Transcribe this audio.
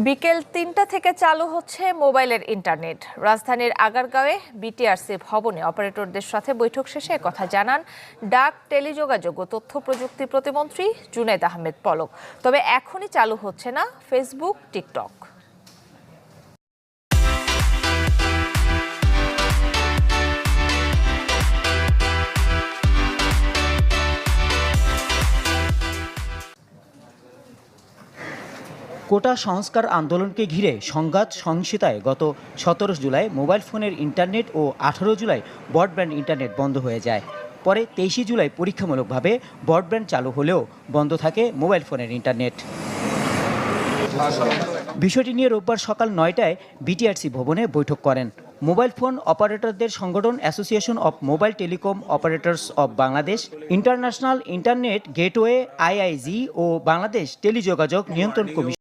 বিকেল ৩টা থেকে চালু হচ্ছে মোবাইলের ইন্টারনেট। রাজধানীর আগারগাঁওয়ে বিটিআরসি ভবনে অপারেটরদের সাথে বৈঠক শেষে কথা জানান ডাক, টেলিযোগাযোগ ও তথ্য প্রযুক্তি প্রতিমন্ত্রী জুনায়েদ আহমেদ পলক। তবে এখনই চালু হচ্ছে না ফেসবুক, টিকটক। কোটা সংস্কার আন্দোলনকে ঘিরে সংঘাত সহিংসতায় গত ১৭ জুলাই মোবাইল ফোনের ইন্টারনেট ও ১৮ জুলাই ব্রডব্যান্ড ইন্টারনেট বন্ধ হয়ে যায়। পরে ২৩ জুলাই পরীক্ষামূলকভাবে ব্রডব্যান্ড চালু হলেও বন্ধ থাকে মোবাইল ফোনের ইন্টারনেট। বিষয়টি নিয়ে রোববার সকাল ৯টায় বিটিআরসি ভবনে বৈঠক করেন মোবাইল ফোন অপারেটরদের সংগঠন association of mobile telecom operators of Bangladesh, international internet gateway IIG ও বাংলাদেশ টেলিযোগাযোগ নিয়ন্ত্রণ কমিশন।